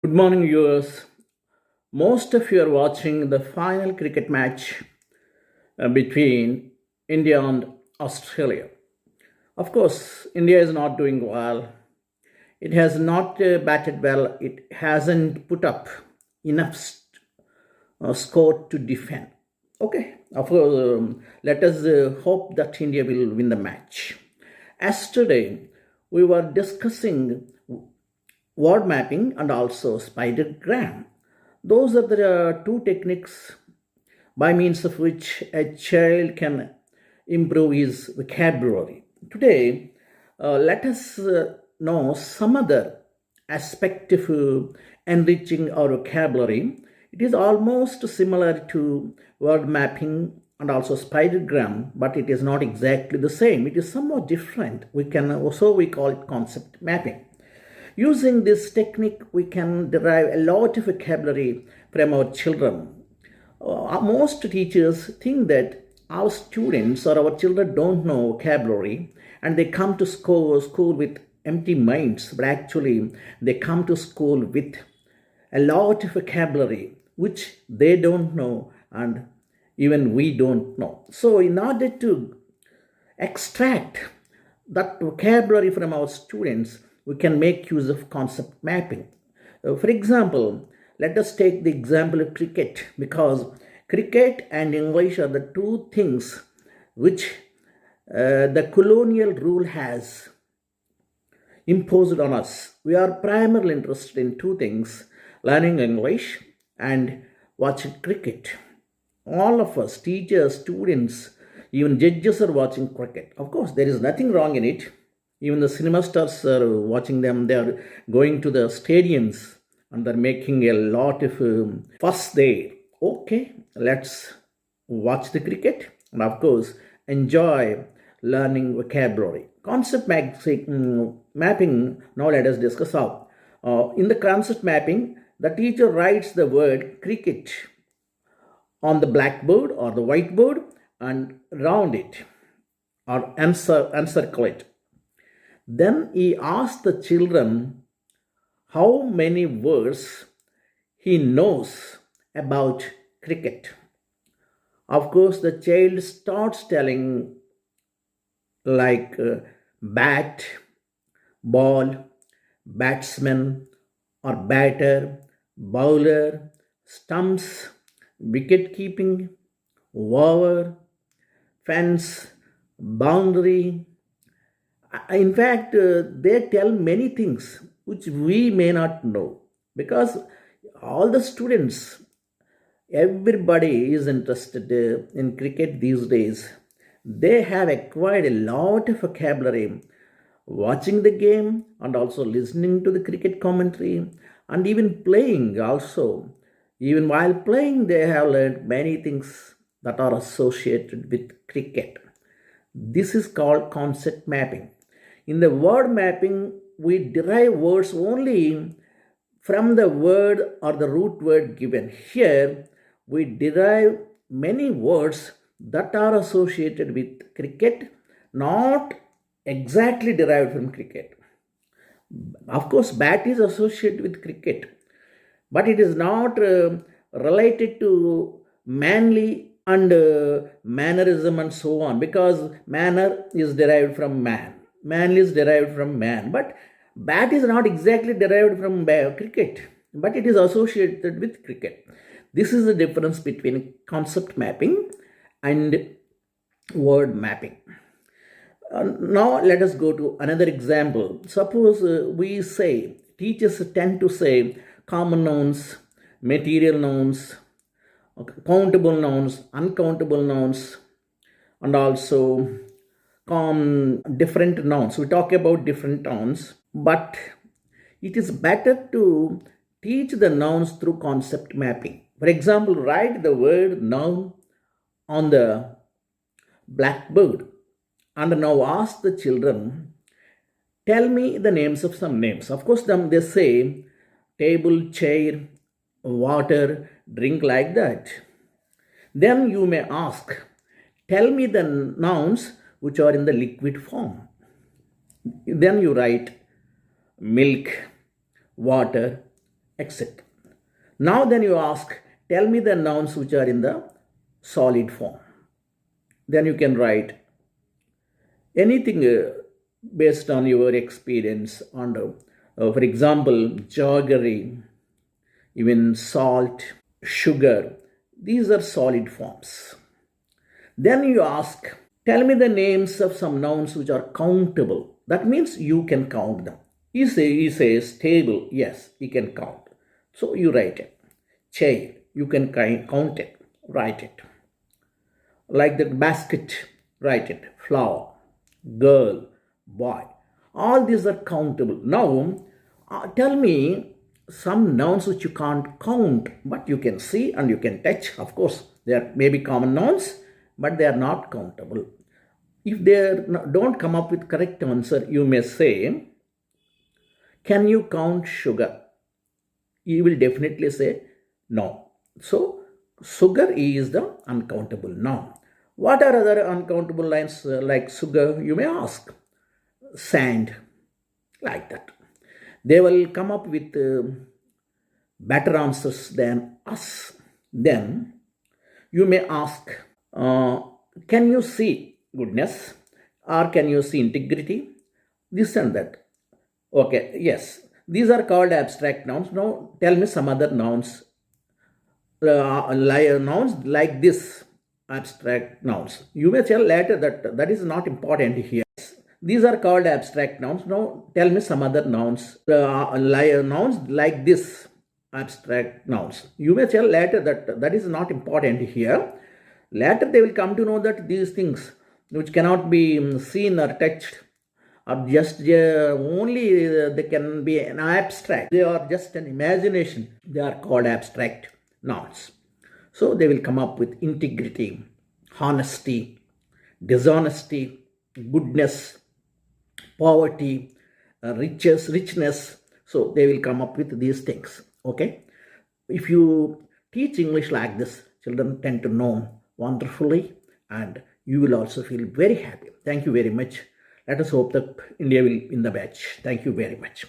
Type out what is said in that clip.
Good morning, viewers. Most of you are watching the final cricket match between India and Australia. Of course, India is not doing well. It has not batted well. It hasn't put up enough score to defend. Okay, of course, let us hope that India will win the match. Yesterday, we were discussing word mapping and also spidergram. Those are the two techniques by means of which a child can improve his vocabulary. Today, let us know some other aspect of enriching our vocabulary. It is almost similar to word mapping and also spidergram, but it is not exactly the same. It is somewhat different. We call it concept mapping. Using this technique, we can derive a lot of vocabulary from our children. Most teachers think that our students or our children don't know vocabulary and they come to school with empty minds, but actually they come to school with a lot of vocabulary which they don't know and even we don't know. So, in order to extract that vocabulary from our students, we can make use of concept mapping. For example, let us take the example of cricket because cricket and English are the two things which the colonial rule has imposed on us. We are primarily interested in two things: learning English and watching cricket. All of us, teachers, students, even judges are watching cricket. Of course, there is nothing wrong in it. Even the cinema stars are watching them. They are going to the stadiums and they're making a lot of fuss there. Okay, let's watch the cricket and, of course, enjoy learning vocabulary. Concept mapping, now let us discuss how. In the concept mapping, the teacher writes the word cricket on the blackboard or the whiteboard and round it or encircle it. Then he asks the children how many words he knows about cricket. Of course, the child starts telling like bat, ball, batsman or batter, bowler, stumps, wicket keeping, over, fence, boundary. In fact, they tell many things which we may not know because all the students, everybody is interested in cricket these days. They have acquired a lot of vocabulary watching the game and also listening to the cricket commentary and even playing also. Even while playing, they have learned many things that are associated with cricket. This is called concept mapping. In the word mapping, we derive words only from the word or the root word given. Here, we derive many words that are associated with cricket, not exactly derived from cricket. Of course, bat is associated with cricket, but it is not related to manly and mannerism and so on because manner is derived from man, manly is derived from man, but bat is not exactly derived from cricket, but it is associated with cricket. This is the difference between concept mapping and word mapping. Now let us go to another example. Suppose we say, teachers tend to say common nouns, material nouns, countable nouns, uncountable nouns, and also different nouns. We talk about different nouns, but it is better to teach the nouns through concept mapping. For example, write the word noun on the blackboard and now ask the children, tell me the names of some names. Of course, they say table, chair, water, drink, like that. Then you may ask, tell me the nouns which are in the liquid form. Then you write milk, water, etc. Now then you ask, tell me the nouns which are in the solid form. Then you can write anything based on your experience on, for example, jaggery, even salt, sugar. These are solid forms. Then you ask, tell me the names of some nouns which are countable. That means you can count them. He says table, yes, he can count. So you write it. Chair, you can count it, write it. Like the basket, write it. Flower, girl, boy. All these are countable. Now, tell me some nouns which you can't count, but you can see and you can touch. Of course, there may be common nouns, but they are not countable. If they don't come up with correct answer, you may say, can you count sugar? You will definitely say no. So, sugar is the uncountable noun. What are other uncountable lines like sugar? You may ask. Sand, like that. They will come up with better answers than us. Then you may ask, can you see goodness or can you see integrity? This and that. Okay, yes. These are called abstract nouns. Now tell me some other nouns. Nouns like this, abstract nouns. You may tell later that is not important here. These are called abstract nouns. Now tell me some other nouns. Nouns like this, abstract nouns. You may tell later that is not important here. Later they will come to know that these things which cannot be seen or touched are just only they can be an abstract. They are just an imagination. They are called abstract nouns. So they will come up with integrity, honesty, dishonesty, goodness, poverty, richness. So they will come up with these things. Okay. If you teach English like this, children tend to know wonderfully and you will also feel very happy. Thank you very much. Let us hope that India will win the match. Thank you very much.